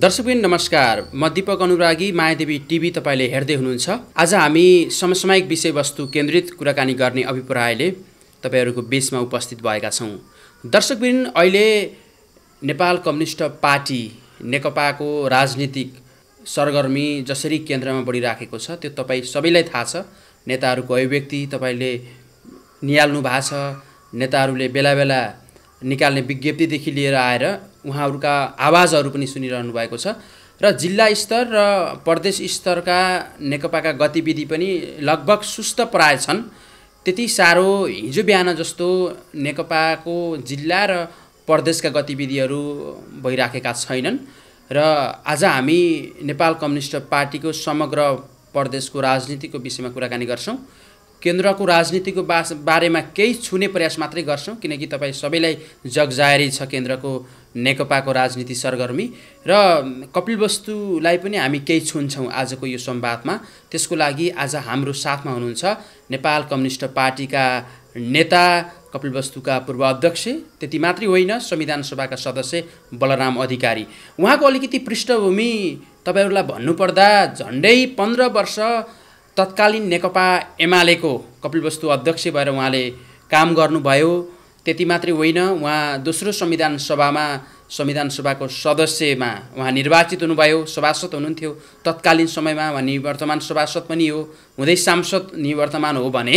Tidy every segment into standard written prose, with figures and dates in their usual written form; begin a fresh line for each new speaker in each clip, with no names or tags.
दर्शकबिन नमस्कार, म दीपक अनुरागी, मायादेवी टिभी तपाईले हेर्दै हुनुहुन्छ। आज हामी समसामयिक विषयवस्तु केन्द्रित कुराकानी गर्ने अभिप्रायले तपाईहरुको बीचमा उपस्थित भएका छौं। दर्शकबिन, अहिले नेपाल कम्युनिस्ट पार्टी नेकपाको राजनीतिक सरगर्मी जसरी केन्द्रमा बढिराखेको छ त्यो तपाई सबैलाई थाहा छ। नेताहरूको अभिव्यक्ति तपाईले निहाल्नु भएको छ। नेताहरूले बेला बेला निकाल्ने विज्ञप्तिदेखि लिएर आएर उहाँहरूका आवाजहरू पनि सुनिरहनु भएको छ र जिल्ला स्तर र प्रदेश स्तरका नेकपाका गतिविधि पनि लगभग सुस्त प्राय छन्। त्यति साह्रो हिजो बिहान जस्तो नेकपाको जिल्ला र प्रदेशका गतिविधिहरू भइराखेका छैनन् र आज हामी नेपाल कम्युनिस्ट पार्टीको समग्र प्रदेशको राजनीतिको विषयमा कुराकानी गर्छौं। केन्द्रको राजनीतिको बारेमा केही छुने प्रयास मात्रै गर्छौं, किनकि तपाई सबैलाई जगजाहेरी छ केन्द्रको नेकपाको राजनीति सरगर्मी र कपिलवस्तुलाई पनि हामी केही छुन्छौं आजको यो संवादमा। त्यसको लागि आज हाम्रो साथमा हुनुहुन्छ नेपाल कम्युनिस्ट पार्टीका नेता कपिलवस्तुका पूर्व अध्यक्ष, त्यति मात्रै होइन संविधान सभाका सदस्य बलराम अधिकारी। उहाँको अलिकति पृष्ठभूमि तपाईहरुलाई भन्नुपर्दा झन्डै 15 वर्ष तत्कालीन नेकपा एमालेको कपिलवस्तु अध्यक्ष भएर उहाँले काम गर्नुभयो। त्यति मात्रै होइन, उहाँ दोस्रो संविधान सभाको सदस्यमा उहाँ निर्वाचित हुनुभयो, सभासद हुनुहुन्थ्यो। तत्कालीन समयमा उहाँ निवर्तमान सभासद पनि हो, हुँदै सांसद निवर्तमान हो भने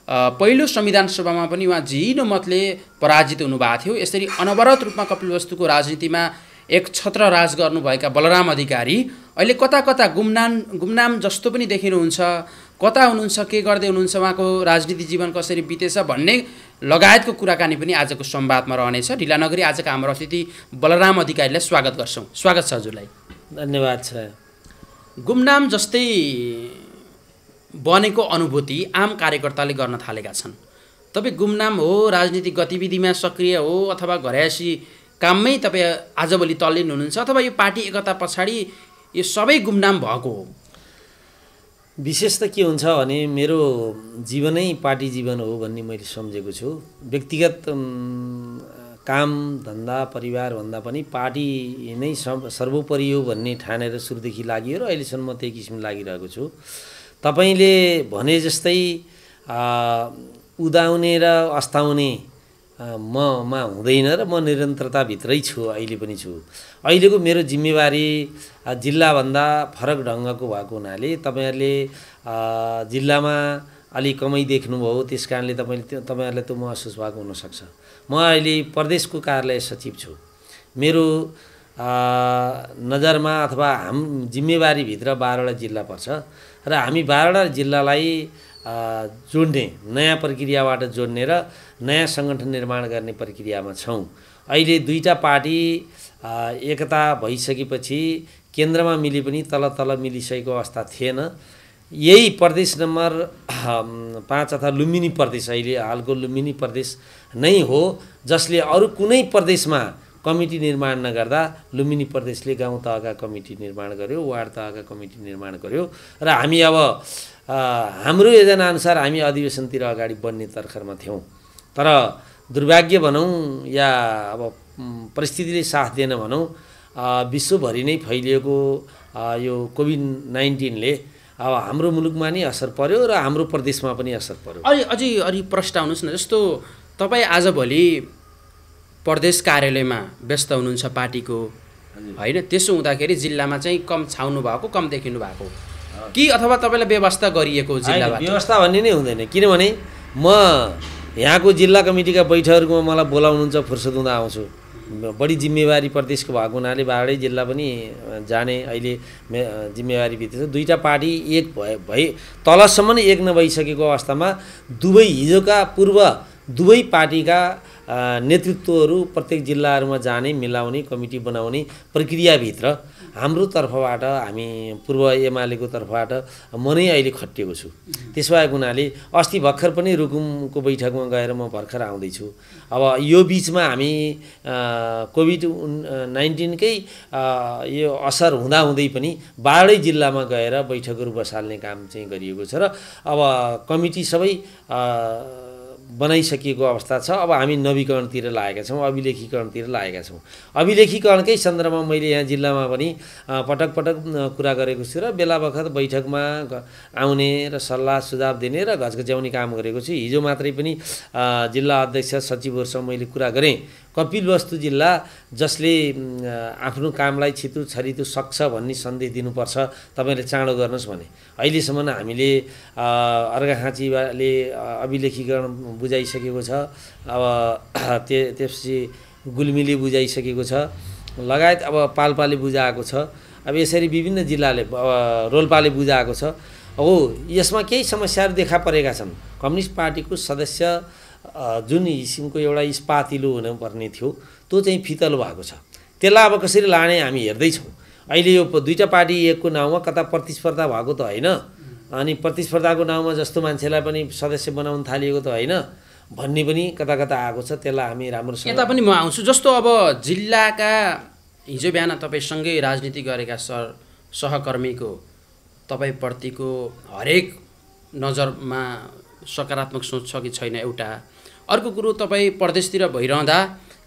पहिलो संविधान सभामा पनि उहाँ झिनो मतले पराजित हुनुभएको थियो। यसरी अनवरत रूपमा कपिलवस्तुको राजनीतिमा एक छत्र राज गर्नुभएका बलराम अधिकारी अहिले कता कता गुमनाम जस्तो पनि देखिनुहुन्छ। कता हुनुहुन्छ, के गर्दै हुनुहुन्छ, उहाँको राजनीतिक जीवन कसरी बितेछ भन्ने लगायतको कुराकानी पनि आजको संवादमा रहनेछ। ढिला नगरी आजका हाम्रो अतिथि बलराम अधिकारीलाई स्वागत गर्छौं। स्वागत छ हजुरलाई।
धन्यवाद छ।
गुमनाम जस्तै बनेको अनुभूति आम कार्यकर्ताले गर्न थालेका छन्। तपाई गुमनाम हो, राजनीतिक गतिविधिमा सक्रिय हो अथवा घरयासी काममै तपाई आजभोलि तल्लीन हुनुहुन्छ अथवा यो पार्टी एकता पछाडि यो सबै गुमनाम भएको हो?
विशेष त के हुन्छ भने मेरो जीवनै पार्टी जीवन हो भन्ने मैले सम्झेको छु। व्यक्तिगत काम धन्दा परिवार भन्दा पनि पार्टी नै सर्वोपरि हो भन्ने ठानेर सुरुदेखि लागियो र अहिलेसम्म त्यही किसिमले लागिरहेको छु। तपाईले भने जस्तै उदाउने र अस्ताउने ममा हुँदैन र म निरन्तरताभित्रै छु, अहिले पनि छु। अहिलेको मेरो जिम्मेवारी जिल्लाभन्दा फरक ढङ्गको भएको हुनाले तपाईहरुले जिल्लामा अलि कमै देख्नुभयो, त्यस कारणले तपाईहरुलाई त्यो महसुस भएको हुनसक्छ। म अहिले प्रदेशको कार्यालय सचिव छु। मेरो नजरमा अथवा जिम्मेवारीभित्र 12वटा जिल्ला पर्छ र हामी 12वटा जिल्लालाई जोड्ने, नयाँ प्रक्रियाबाट जोड्ने र नयाँ सङ्गठन निर्माण गर्ने प्रक्रियामा छौँ। अहिले दुईटा पार्टी एकता भइसकेपछि केन्द्रमा मिले पनि तल मिलिसकेको अवस्था थिएन। यही प्रदेश नम्बर 5 अथवा लुम्बिनी प्रदेश, अहिले हालको लुम्बिनी प्रदेश नै हो जसले अरू कुनै प्रदेशमा कमिटी निर्माण नगर्दा लुम्बिनी प्रदेशले गाउँ तहका कमिटी निर्माण गर्यो, वार्ड तहका कमिटी निर्माण गर्यो र हामी अब हाम्रो योजना अनुसार हामी अधिवेशनतिर अगाडि बढ्ने तर्खरमा थियौँ। तर दुर्भाग्य भनौँ या अब परिस्थितिले साथ दिएन भनौँ, विश्वभरि नै फैलिएको यो कोभिड-19ले अब हाम्रो मुलुकमा नि असर पर्यो र हाम्रो प्रदेशमा पनि असर पर्यो।
अलि प्रश्न आउनुहोस् न, जस्तो तपाई आजभोलि प्रदेश कार्यालयमा व्यस्त हुनुहुन्छ पार्टीको, होइन? त्यसो हुँदाखेरि जिल्लामा चाहिँ कम छाउनु भएको, कम देखिनु भएको कि अथवा तपाईलाई व्यवस्था गरिएको जिल्लाबाट?
व्यवस्था भन्ने नै हुँदैन, किनभने म यहाँको जिल्ला कमिटीका बैठकहरुमा मलाई बोलाउनुहुन्छ, फुर्सद हुँदा आउँछु। बढी जिम्मेवारी प्रदेशको भएको हुनाले 12वटै जिल्ला पनि जाने अहिले जिम्मेवारी बितेछ। दुईटा पार्टी एक भए तलसम्म नै एक नभइसकेको अवस्थामा दुवै हिजोका पूर्व दुवै पार्टीका नेतृत्वहरू प्रत्येक जिल्लाहरूमा जाने, मिलाउने, कमिटी बनाउने प्रक्रियाभित्र हाम्रो तर्फबाट, हामी पूर्व एमालेको तर्फबाट म नै अहिले खटिएको छु। त्यसो भएको हुनाले अस्ति भर्खर पनि रुकुमको बैठकमा गएर म भर्खर आउँदैछु। अब यो बिचमा हामी कोभिड-19कै यो असर हुँदाहुँदै पनि 12वटै जिल्लामा गएर बैठकहरू बसाल्ने काम चाहिँ गरिएको छ र अब कमिटी सबै बनाइसकिएको अवस्था छ। अब हामी नवीकरणतिर लागेका छौँ, अभिलेखीकरणतिर लागेका छौँ। अभिलेखीकरणकै सन्दर्भमा मैले यहाँ जिल्लामा पनि पटक पटक कुरा गरेको छु र बेला बखत बैठकमा आउने र सल्लाह सुझाव दिने र घचघच्याउने काम गरेको छु। हिजो मात्रै पनि जिल्ला अध्यक्ष सचिवहरूसँग मैले कुरा गरेँ। कपिलवस्तु जिल्ला जसले आफ्नो कामलाई छिटो छरितो सक्छ भन्ने सन्देश दिनुपर्छ, तपाईँले चाँडो गर्नुहोस् भने। अहिलेसम्म हामीले अर्घाखाँचीले अभिलेखीकरण बुझाइसकेको छ। अब त्यसपछि गुल्मीले बुझाइसकेको छ, लगायत अब पाल्पाले बुझाएको छ। अब यसरी विभिन्न जिल्लाले रोल्पाले बुझाएको छ। हो, यसमा केही समस्याहरू देखा परेका छन्। कम्युनिस्ट पार्टीको सदस्य जुन किसिमको एउटा इस्पातिलो हुनुपर्ने थियो त्यो चाहिँ फितलो भएको छ। त्यसलाई अब कसरी लाने हामी हेर्दैछौँ। अहिले यो दुईटा पार्टी एकको नाउँमा कता प्रतिस्पर्धा भएको त होइन, अनि प्रतिस्पर्धाको नाउँमा जस्तो मान्छेलाई पनि सदस्य बनाउन थालिएको त होइन भन्ने पनि कता कता आएको छ। त्यसलाई हामी राम्रोसँग
यता पनि म आउँछु। जस्तो अब जिल्लाका हिजो बिहान तपाईँसँगै राजनीति गरेका सहकर्मीको तपाईँप्रतिको हरेक नजरमा सकारात्मक सोच छ कि छैन एउटा। अर्को कुरो, तपाईँ प्रदेशतिर भइरहँदा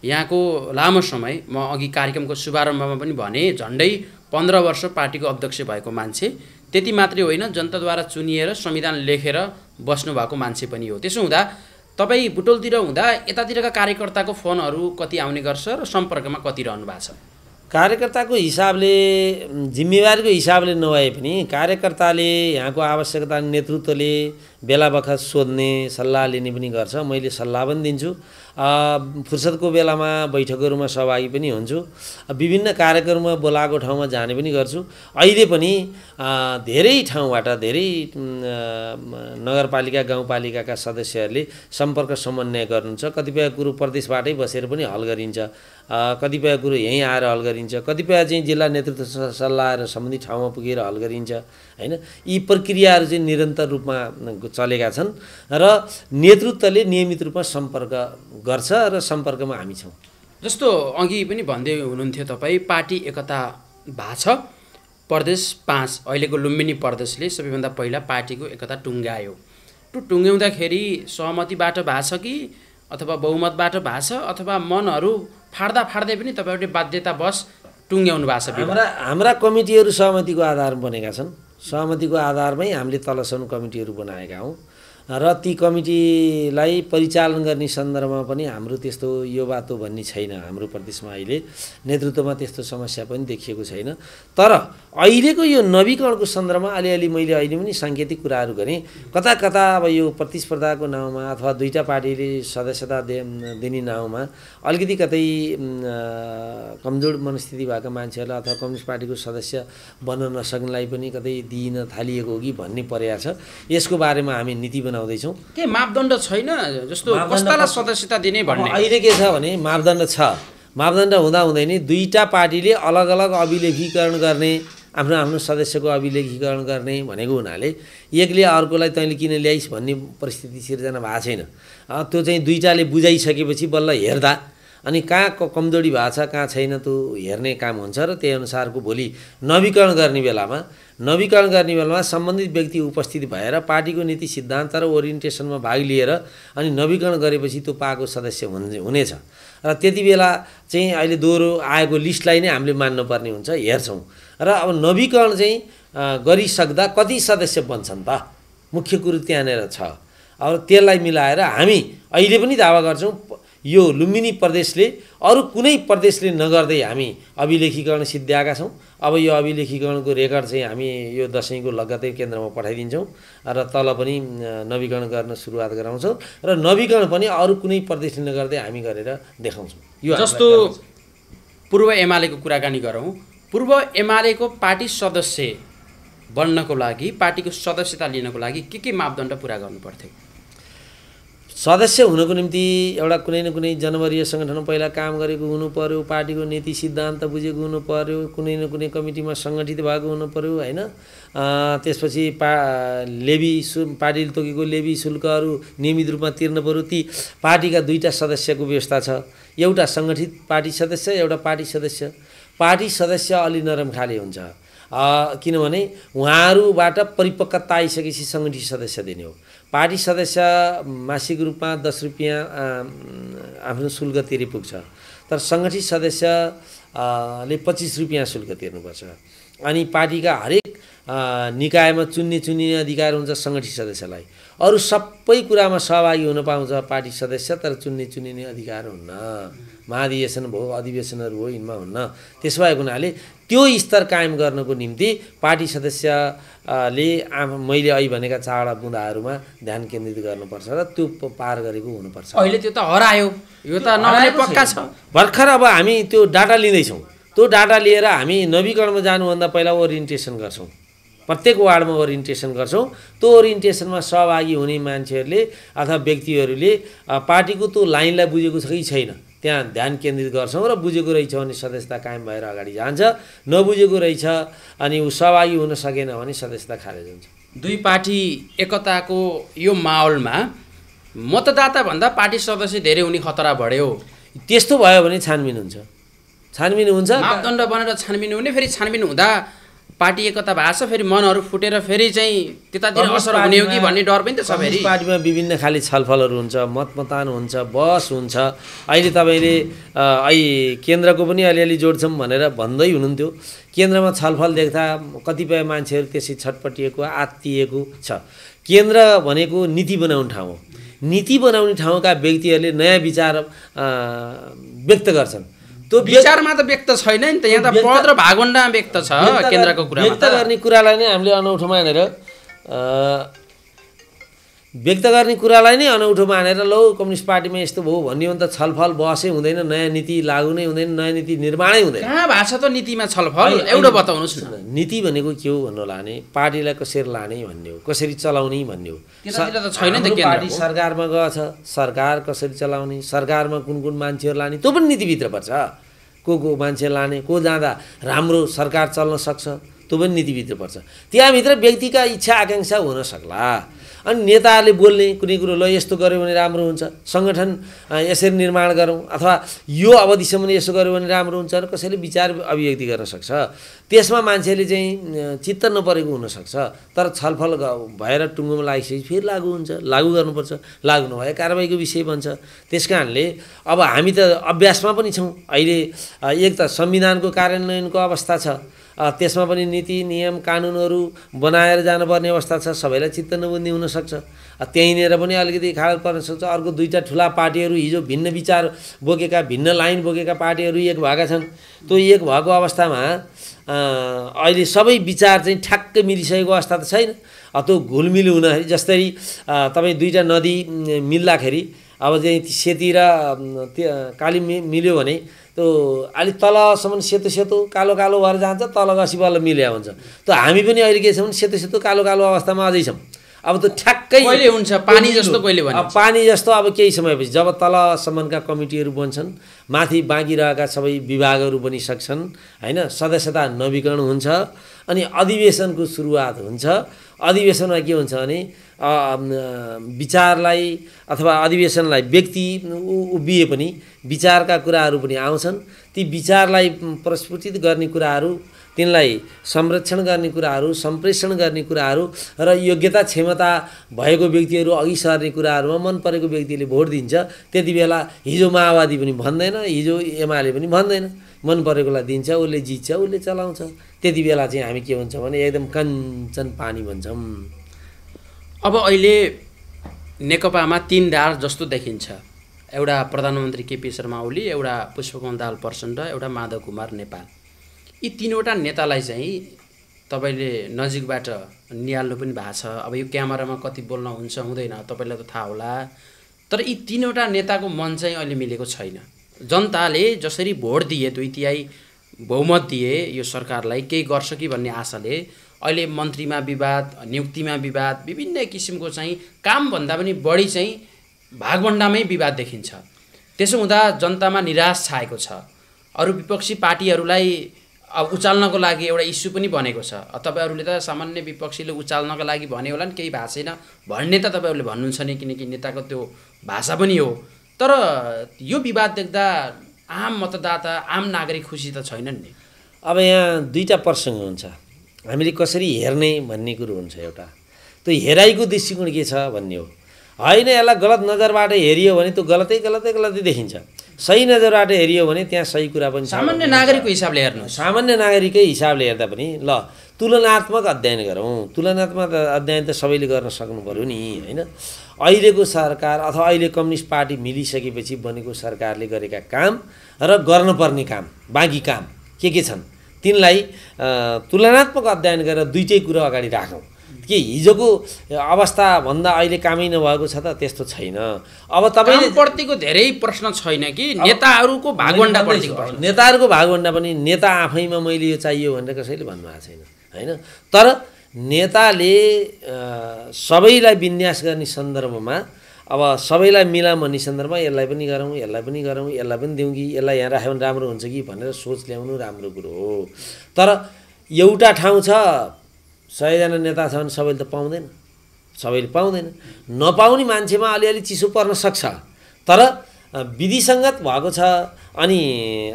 यहाँको लामो समय, म अघि कार्यक्रमको शुभारम्भमा पनि भने, झन्डै 15 वर्ष पार्टीको अध्यक्ष भएको मान्छे। त्यति मात्रै होइन, जनताद्वारा चुनिएर संविधान लेखेर बस्नुभएको मान्छे पनि हो। त्यसो हुँदा तपाईँ बुटोलतिर हुँदा यतातिरका कार्यकर्ताको फोनहरू कति आउने गर्छ र सम्पर्कमा कति रहनु भएको छ?
कार्यकर्ताको हिसाबले, जिम्मेवारीको हिसाबले नभए पनि कार्यकर्ताले यहाँको आवश्यकता नेतृत्वले बेला बखत सोध्ने सल्लाह लिने पनि गर्छ। मैले सल्लाह पनि दिन्छु। फुर्सदको बेलामा बैठकहरूमा सहभागी पनि हुन्छु। विभिन्न कार्यक्रममा बोलाएको ठाउँमा जाने पनि गर्छु। अहिले पनि धेरै ठाउँबाट धेरै नगरपालिका गाउँपालिकाका सदस्यहरूले सम्पर्क समन्वय गर्नुहुन्छ। कतिपय कुरो प्रदेशबाटै बसेर पनि हल गरिन्छ, कतिपय कुरो यहीँ आएर हल गरिन्छ, कतिपय चाहिँ जिल्ला नेतृत्व सल्लाह र सम्बन्धित ठाउँमा पुगेर हल गरिन्छ हैन। यी प्रक्रियाहरू चाहिँ निरन्तर रूपमा चलेका छन् र नेतृत्वले नियमित रूपमा सम्पर्क गर्छ र सम्पर्कमा हामी छौँ।
जस्तो अघि पनि भन्दै हुनुहुन्थ्यो तपाईँ, पार्टी एकता भएको छ। प्रदेश 5 अहिलेको लुम्बिनी प्रदेशले सबैभन्दा पहिला पार्टीको एकता टुङ्गायो। त्यो टुङ्ग्याउँदाखेरि सहमतिबाट भएको छ कि अथवा बहुमतबाट भएको छ, अथवा मनहरू फाड्दा पनि तपाईँहरूले बाध्यतावश टुङ्ग्याउनु भएको छ?
हाम्रा कमिटीहरू सहमतिको आधारमा बनेका छन्। सहमतिको आधारमै हामीले तलसम्म कमिटीहरू बनाएका हौँ र ती कमिटीलाई परिचालन गर्ने सन्दर्भमा पनि हाम्रो त्यस्तो यो बाटो भन्ने छैन। हाम्रो प्रदेशमा अहिले नेतृत्वमा त्यस्तो समस्या पनि देखिएको छैन। तर अहिलेको यो नवीकरणको सन्दर्भमा अलिअलि मैले अहिले पनि साङ्केतिक कुराहरू गरेँ। कता कता अब यो प्रतिस्पर्धाको नाउँमा अथवा दुईटा पार्टीले सदस्यता दिने नाउँमा अलिकति कतै कमजोर मनस्थिति भएका मान्छेहरूलाई अथवा कम्युनिस्ट पार्टीको सदस्य बन्न नसक्नेलाई पनि कतै दिइन थालिएको हो कि भन्ने परेको छ। यसको बारेमा हामी नीति बनाउँदैछौँ।
के मापदण्ड छैन? जस्तो कस्तालाई सदस्यता दिने भन्ने
अहिले के छ भने मापदण्ड छ। मापदण्ड हुँदाहुँदै नै दुईटा पार्टीले अलग अलग अभिलेखीकरण गर्ने, आफ्नो आफ्नो सदस्यको अभिलेखीकरण गर्ने भनेको हुनाले एकले अर्कोलाई तैँले किन ल्याइस् भन्ने परिस्थिति सिर्जना भएको छैन। त्यो चाहिँ दुईटाले बुझाइसकेपछि बल्ल हेर्दा अनि कहाँ कमजोरी भएको छ कहाँ छैन त्यो हेर्ने काम हुन्छ र त्यही अनुसारको भोलि नवीकरण गर्ने बेलामा सम्बन्धित व्यक्ति उपस्थित भएर पार्टीको नीति सिद्धान्त र ओरिएन्टेसनमा भाग लिएर अनि नवीकरण गरेपछि त्यो पाएको सदस्य हुनेछ। र त्यति बेला चाहिँ अहिले दोहोरो आएको लिस्टलाई नै हामीले मान्नुपर्ने हुन्छ, हेर्छौँ। र अब नवीकरण चाहिँ गरिसक्दा कति सदस्य बन्छन् त, मुख्य कुरो त्यहाँनिर छ। अब त्यसलाई मिलाएर हामी अहिले पनि दावा गर्छौँ यो लुम्बिनी प्रदेशले अरू कुनै प्रदेशले नगर्दै हामी अभिलेखीकरण सिद्ध्याएका छौँ। अब यो अभिलेखीकरणको रेकर्ड चाहिँ हामी यो दसैँको लगत्तै केन्द्रमा पठाइदिन्छौँ र तल पनि नवीकरण गर्न सुरुवात गराउँछौँ र नवीकरण पनि अरू कुनै प्रदेशले नगर्दै हामी गरेर देखाउँछौँ।
यो जस्तो पूर्व एमालेको कुराकानी गरौँ। पूर्व एमालेको पार्टी सदस्य बन्नको लागि, पार्टीको सदस्यता लिनको लागि के मापदण्ड पुरा गर्नु पर्थ्यो?
सदस्य हुनको निम्ति एउटा कुनै न कुनै जनवरीय सङ्गठनमा पहिला काम गरेको हुनु पर्यो, पार्टीको नीति सिद्धान्त बुझेको हुनु पर्यो, कुनै न कुनै कमिटीमा सङ्गठित भएको हुनु पर्यो हैन। त्यसपछि पार्टीले तोकेको लेबी शुल्कहरू नियमित रूपमा तिर्न पर्यो। ती पार्टीका दुईटा सदस्यको व्यवस्था छ, एउटा सङ्गठित पार्टी सदस्य, एउटा पार्टी सदस्य। पार्टी सदस्य अलि नरम खाले हुन्छ, किनभने उहाँहरूबाट परिपक्वता आइसकेपछि सङ्गठित सदस्य दिने हो। पार्टी सदस्य मासिक रूपमा 10 रुपियाँ आफ्नो शुल्क तिरे पुग्छ, तर सङ्गठित सदस्यले 25 रुपियाँ शुल्क तिर्नुपर्छ। अनि पार्टीका हरेक निकायमा चुनिने अधिकार हुन्छ सङ्गठित सदस्यलाई। अरू सबै कुरामा सहभागी हुन पाउँछ पार्टी सदस्य, तर चुनिने अधिकार हुन्न। महाधिवेशन भयो, अधिवेशनहरू हो, यिनमा हुन्न। त्यसो भएको हुनाले त्यो स्तर कायम गर्नको निम्ति पार्टी सदस्यले मैले अहिले भनेका चारवटा बुँदाहरूमा ध्यान केन्द्रित गर्नुपर्छ र त्यो पार गरेको हुनुपर्छ।
अहिले त्यो त हरायो, यो त नहुने पक्का छ।
भर्खर अब हामी त्यो डाटा लिँदैछौँ। त्यो डाटा लिएर हामी नवीकरणमा जानुभन्दा पहिला ओरिएन्टेसन गर्छौँ, प्रत्येक वार्डमा ओरिएन्टेसन गर्छौँ। त्यो ओरिएन्टेसनमा सहभागी हुने मान्छेहरूले अथवा व्यक्तिहरूले पार्टीको त्यो लाइनलाई बुझेको छ कि छैन त्यहाँ ध्यान केन्द्रित गर्छौँ र बुझेको रहेछ भने सदस्यता कायम भएर अगाडि जान्छ, नबुझेको रहेछ अनि ऊ सहभागी हुन सकेन भने सदस्यता खारेज हुन्छ।
दुई पार्टी एकताको यो माहौलमा मतदाताभन्दा पार्टी सदस्य धेरै हुने खतरा बढ्यो।
त्यस्तो भयो भने छानबिन हुन्छ,
मापदण्ड बनेर छानबिन हुने, फेरि छानबिन हुँदा पार्टी एकता भएको छ, फेरि मनहरू फुटेर फेरि चाहिँ त्यतातिर असर हुने हो कि भन्ने डर पनि त छ। फेरि
पार्टीमा विभिन्न खाले छलफलहरू हुन्छ, मतमतान हुन्छ, बहस हुन्छ। अहिले तपाईँले केन्द्रको पनि अलिअलि जोड्छौँ भनेर भन्दै हुनुहुन्थ्यो। केन्द्रमा छलफल देख्दा कतिपय मान्छेहरू त्यसै छटपटिएको आत्तिएको छ। केन्द्र भनेको नीति बनाउने ठाउँ हो। नीति बनाउने ठाउँका व्यक्तिहरूले नयाँ विचार व्यक्त गर्छन्।
त्यो विचारमा त व्यक्त छैन नि त, यहाँ त पद र भागवण्डामा व्यक्त छ। केन्द्रको कुरा
व्यक्त गर्ने कुरालाई नै हामीले अनौठो मानेर लो कम्युनिस्ट पार्टीमा यस्तो भयो भन्ने हो भने त छलफल बहसै हुँदैन, नयाँ नीति लागू नै हुँदैन, नयाँ नीति निर्माणै हुँदैन।
कहाँ भएको छ त नीतिमा छलफल? एउटा बताउनुहोस् न।
नीति भनेको के हो भन्नु होला भने पार्टीलाई कसरी लाने भन्ने हो, कसरी चलाउने भन्ने हो। पार्टी सरकारमा गएछ, सरकार कसरी चलाउने, सरकारमा कुन कुन मान्छेहरू लाने, त्यो पनि नीतिभित्र पर्छ। को मान्छे लाने, को जाँदा राम्रो सरकार चल्न सक्छ, त्यो पनि नीतिभित्र पर्छ। त्यहाँभित्र व्यक्तिका इच्छा आकाङ्क्षा हुन सक्ला। अनि नेताहरूले बोल्ने कुनै कुरो ल यस्तो गऱ्यो भने राम्रो हुन्छ, सङ्गठन यसरी निर्माण गरौँ, अथवा यो अवधिसम्म यसो गऱ्यो भने राम्रो हुन्छ र कसैले विचार अभिव्यक्ति गर्न सक्छ। त्यसमा मान्छेले चाहिँ चित्त नपरेको हुनसक्छ, तर छलफल भएर टुङ्गोमा लागिसकेपछि फेरि लागू हुन्छ, लागू गर्नुपर्छ। लागू नभए कारबाहीको विषय बन्छ। त्यस कारणले अब हामी त अभ्यासमा पनि छौँ। अहिले एक त संविधानको कार्यान्वयनको अवस्था छ, त्यसमा पनि नीति नियम कानुनहरू बनाएर जानुपर्ने अवस्था छ। सबैलाई चित्त नबुझ्ने हुनसक्छ, त्यहीँनिर पनि अलिकति खाडल पर्न सक्छ। अर्को दुईवटा ठुला पार्टीहरू, हिजो भिन्न विचार बोकेका, भिन्न लाइन बोकेका पार्टीहरू एक भएका छन्। त्यो एक भएको अवस्थामा अहिले सबै विचार चाहिँ ठ्याक्कै मिलिसकेको अवस्था त छैन। त्यो घुलमिल हुँदाखेरि जस्तै तपाईँ दुईवटा नदी मिल्दाखेरि अब चाहिँ सेती र काली मिल्यो भने त्यो अलिक तलसम्म सेतो सेतो कालो कालो भएर जान्छ, तल गसी बल्ल मिल्या हुन्छ। त्यो हामी पनि अहिले के छौँ, सेतो सेतो कालो कालो अवस्थामा अझै छौँ। अब त्यो ठ्याक्कै
कहिले हुन्छ पानी जस्तो, कहिले भन्छ
पानी जस्तो। अब केही समयपछि जब तलसम्मका कमिटीहरू बन्छन्, माथि बाँकी रहेका सबै विभागहरू बनिसक्छन्, होइन, सदस्यता नवीकरण हुन्छ, अनि अधिवेशनको सुरुवात हुन्छ। अधिवेशनमा के हुन्छ भने विचारलाई अथवा अधिवेशनलाई व्यक्ति उभिए पनि विचारका कुराहरू पनि आउँछन्। ती विचारलाई प्रस्फुटित गर्ने कुराहरू, तिनलाई संरक्षण गर्ने कुराहरू, सम्प्रेषण गर्ने कुराहरू र योग्यता क्षमता भएको व्यक्तिहरू अघि सर्ने कुराहरूमा मन परेको व्यक्तिले भोट दिन्छ। त्यति बेला हिजो माओवादी पनि भन्दैन, हिजो एमाले पनि भन्दैन, मन परेकोलाई दिन्छ, उसले जित्छ, उसले चलाउँछ। त्यति बेला चाहिँ हामी के हुन्छ भने एकदम कञ्चन पानी भन्छौँ।
अब अहिले नेकपामा तीन धार जस्तो देखिन्छ। एउटा प्रधानमन्त्री केपी शर्मा ओली, एउटा पुष्पकमल दाहाल प्रचण्ड, एउटा माधव कुमार नेपाल। यी तीनवटा नेतालाई चाहिँ तपाईँले नजिकबाट निहाल्नु पनि भएको छ। अब यो क्यामेरामा कति बोल्न हुन्छ हुँदैन तपाईँलाई त थाहा होला, तर यी तीनवटा नेताको मन चाहिँ अहिले मिलेको छैन। जनताले जसरी भोट दिए, 2/3 बहुमत दिए यो सरकारलाई, केही गर्छ कि भन्ने आशाले अहिले मन्त्रीमा विवाद, नियुक्तिमा विवाद, विभिन्न किसिमको चाहिँ कामभन्दा पनि बढी चाहिँ भागभण्डामै विवाद देखिन्छ। त्यसो हुँदा जनतामा निराश छाएको छ। अरू विपक्षी पार्टीहरूलाई अब उचाल्नको लागि एउटा इस्यु पनि बनेको छ। तपाईँहरूले त सामान्य विपक्षीले उचाल्नको लागि भने होला नि, केही भएको छैन भन्ने त तपाईँहरूले भन्नुहुन्छ नि, किनकि नेताको त्यो भाषा पनि हो। तर यो विवाद देख्दा आम मतदाता, आम नागरिक खुसी त छैनन् नि।
अब यहाँ दुईवटा प्रसङ्ग हुन्छ, हामीले कसरी हेर्ने भन्ने कुरो हुन्छ। एउटा त त्यो हेराइको दृष्टिकोण के छ भन्ने हो। होइन यसलाई गलत नजरबाट हेरियो भने त्यो गलतै देखिन्छ, सही नजरबाट हेरियो भने त्यहाँ सही कुरा पनि छ।
सामान्य नागरिकको हिसाबले हेर्नु,
सामान्य नागरिकै हिसाबले हेर्दा पनि ल तुलनात्मक अध्ययन गरौँ। तुलनात्मक अध्ययन त सबैले गर्न सक्नु पऱ्यो नि, होइन? अहिलेको सरकार अथवा अहिले कम्युनिस्ट पार्टी मिलिसकेपछि बनेको सरकारले गरेका काम र गर्नुपर्ने काम, बाँकी काम के छन्, तिनलाई तुलनात्मक अध्ययन गरेर दुईटै कुरा अगाडि राखौँ। के हिजोको अवस्थाभन्दा अहिले कामै नभएको छ त? त्यस्तो छैन। अब तपाईँले
प्रतिको धेरै प्रश्न छैन कि नेताहरूको भागवण्डाप्रतिको प्रश्न?
नेताहरूको भागवण्डा पनि नेता आफैमा मैले यो चाहियो भनेर कसैले भन्नुभएको छैन, होइन? तर नेताले सबैलाई विन्यास गर्ने सन्दर्भमा, अब सबैलाई मिलाम भन्ने सन्दर्भमा यसलाई पनि गरौँ, यसलाई पनि गरौँ, यसलाई पनि दिउँ कि यसलाई यहाँ राख्यो भने राम्रो हुन्छ कि भनेर सोच ल्याउनु राम्रो कुरो हो। तर एउटा ठाउँ छ, 100 जना नेता छ भने सबैले त पाउँदैन, सबैले पाउँदैन। नपाउने मान्छेमा अलिअलि चिसो पर्न सक्छ, तर विधिसङ्गत भएको छ अनि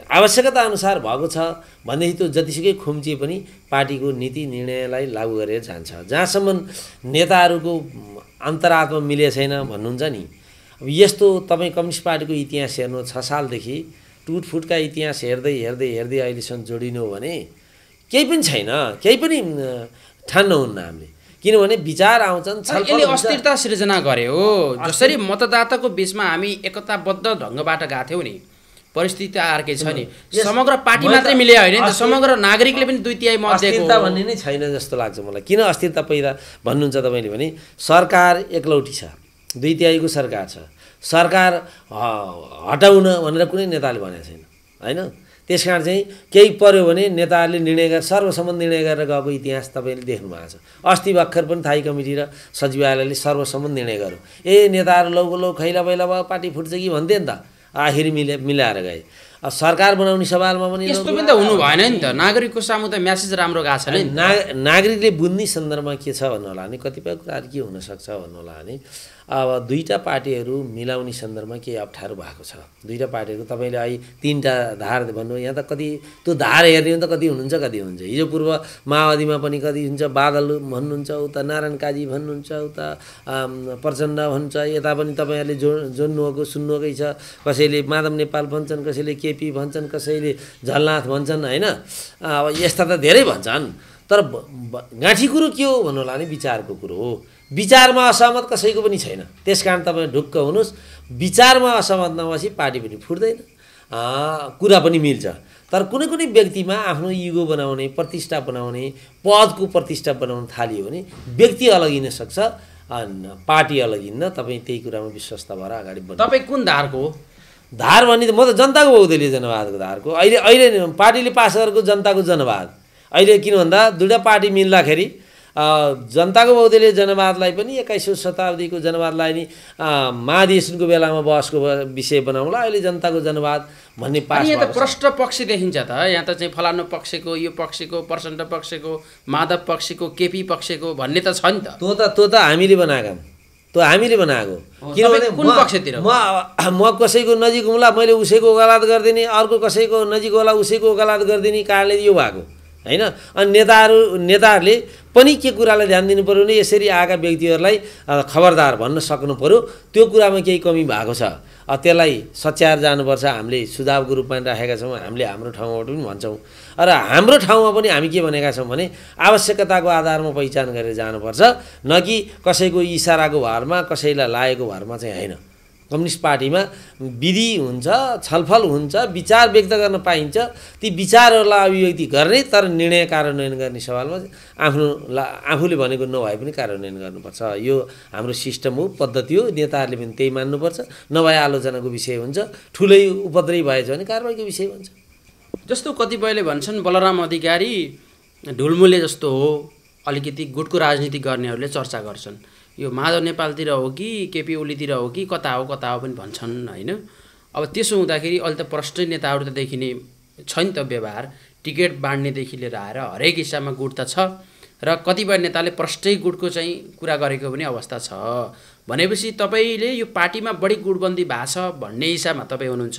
आवश्यकता अनुसार भएको छ भनेदेखि त्यो जतिसुकै खुम्चिए पनि पार्टीको नीति निर्णयलाई लागू गरेर जान्छ। जहाँसम्म नेताहरूको अन्तरात्मा मिलेको छैन भन्नुहुन्छ नि, अब यस्तो तपाईँ कम्युनिस्ट पार्टीको इतिहास हेर्नु 6 सालदेखि टुटफुटका इतिहास हेर्दै हेर्दै हेर्दै अहिलेसम्म जोडिनु हो भने केही पनि छैन, केही पनि ठान्नुहुन्न हामीले। किनभने विचार आउँछन्,
यसले अस्थिरता सिर्जना गरे हो। जसरी मतदाताको बिचमा हामी एकताबद्ध ढङ्गबाट गएको थियौँ नि, परिस्थिति अर्कै छ नि। समग्र पार्टी मात्रै मिले होइन नि त, समग्र नागरिकले पनि 2/3 मत दिएको।
अस्थिरता भन्ने नै छैन जस्तो लाग्छ मलाई। किन अस्थिरता पैदा भन्नुहुन्छ तपाईँले भने सरकार एकलौटी छ, 2/3 को सरकार छ। सरकार हटाउन भनेर कुनै नेताले भनेको छैन, होइन? त्यसकारण चाहिँ केही पर्यो भने नेताहरूले निर्णय गरेर सर्वसम्मत निर्णय गरेर गएको इतिहास तपाईँले देख्नु भएको छ। अस्ति भर्खर पनि थाई कमिटी र सचिवालयले सर्वसम्मत निर्णय गर्यो। नेताहरू लौ खैला बैला भयो, पार्टी फुट्छ कि भन्थे नि त, आखिर मिलाएर गए। सरकार बनाउने सवालमा पनि
यस्तो पनि त हुनु भएन नि त। नागरिकको सामु त म्यासेज राम्रो गएको छैन नि।
नागरिकले बुझ्ने सन्दर्भमा के छ भन्नु होला भने कतिपय कुराहरू के हुनसक्छ भन्नु होला भने अब दुईटा पार्टीहरू मिलाउने सन्दर्भमा केही अप्ठ्यारो भएको छ। दुईटा पार्टीहरू तपाईँले अहिले 3टा धार भन्नु, यहाँ त कति त्यो धार हेर्ने हो त कति हुनुहुन्छ कति हुन्छ। हिजो पूर्व माओवादीमा पनि कति हुन्छ, बादल भन्नुहुन्छ, उता नारायण काजी भन्नुहुन्छ, उता प्रचण्ड भन्छ, यता पनि तपाईँहरूले जोड्नुभएको सुन्नुभएकै छ। कसैले माधव नेपाल भन्छन्, कसैले केपी भन्छन्, कसैले झलनाथ भन्छन्, होइन? अब यस्ता त धेरै भन्छन्। तर गाँठी कुरो के हो भन्नु होला भने विचारको कुरो हो। विचारमा असहमत कसैको पनि छैन, त्यसकारण तपाईँ ढुक्क हुनुहोस्। विचारमा असहमत नभएपछि पार्टी पनि फुट्दैन, कुरा पनि मिल्छ। तर कुनै कुनै व्यक्तिमा आफ्नो इगो बनाउने, प्रतिष्ठा बनाउने, पदको प्रतिष्ठा बनाउन थालियो भने व्यक्ति अलगिन सक्छ, पार्टी अलगिन्न। तपाईँ त्यही कुरामा विश्वस्त भएर अगाडि बढ्नु।
तपाईँ कुन धारको हो?
धार भन्ने त म त जनताको बहुदलीय जनवादको धारको। अहिले पार्टीले पास गरेको जनताको जनवाद। अहिले किन भन्दा दुईवटा पार्टी मिल्दाखेरि जनताको बहुदलीय जनवादलाई पनि 21औं शताब्दीको जनवादलाई नि महाधिवेशनको बेलामा बहसको विषय बनाउँला। अहिले जनताको जनवाद भन्ने पास
यहाँ त प्रष्ट पक्ष देखिन्छ त। यहाँ त चाहिँ फलानु पक्षको, यो पक्षको, प्रचण्ड पक्षको, माधव पक्षको, केपी पक्षको भन्ने त छ नि त।
त्यो त हामीले बनाएका, त्यो हामीले बनाएको। किनभने
कुन पक्षतिर
म कसैको नजिक हुँला, मैले उसैको गलात गरिदिने, अर्को कसैको नजिक होला उसैको गलात गरिदिने कारणले यो भएको, होइन? अनि नेताहरूले पनि के कुरालाई ध्यान दिनु पऱ्यो भने यसरी आएका व्यक्तिहरूलाई खबरदार भन्न सक्नु पऱ्यो। त्यो कुरामा केही कमी भएको छ, त्यसलाई सच्याएर जानुपर्छ। हामीले सुझावको रूपमा राखेका छौँ, हामीले हाम्रो ठाउँबाट पनि भन्छौँ। र हाम्रो ठाउँमा पनि हामी के भनेका छौँ भने आवश्यकताको आधारमा पहिचान गरेर जानुपर्छ, न कि कसैको इसाराको भरमा, कसैलाई लागेको भरमा चाहिँ होइन। कम्युनिस्ट पार्टीमा विधि हुन्छ, छलफल हुन्छ, विचार व्यक्त गर्न पाइन्छ। ती विचारहरूलाई अभिव्यक्ति गर्ने, तर निर्णय कार्यान्वयन गर्ने सवालमा आफूले भनेको नभए पनि कार्यान्वयन गर्नुपर्छ। यो हाम्रो सिस्टम हो, पद्धति हो। नेताहरूले पनि त्यही मान्नुपर्छ। नभए आलोचनाको विषय हुन्छ, ठुलै उपद्रवी भएछ भने कारबाहीको विषय हुन्छ।
जस्तो कतिपयले भन्छन् बलराम अधिकारी ढुलमुले जस्तो हो, अलिकति गुटको राजनीति गर्नेहरूले चर्चा गर्छन्। यो माधव नेपालतिर हो कि केपी ओलीतिर हो कि कता हो पनि भन्छन्, होइन? अब त्यसो हुँदाखेरि अहिले त प्रष्टै नेताहरू त देखिने छ नि त। व्यवहार टिकट बाँड्नेदेखि लिएर आएर हरेक हिसाबमा गुट त छ, र कतिपय नेताले प्रष्टै गुटको चाहिँ कुरा गरेको पनि अवस्था छ। भनेपछि तपाईँले यो पार्टीमा बढी गुटबन्दी भएको छ भन्ने हिसाबमा तपाईँ हुनुहुन्छ,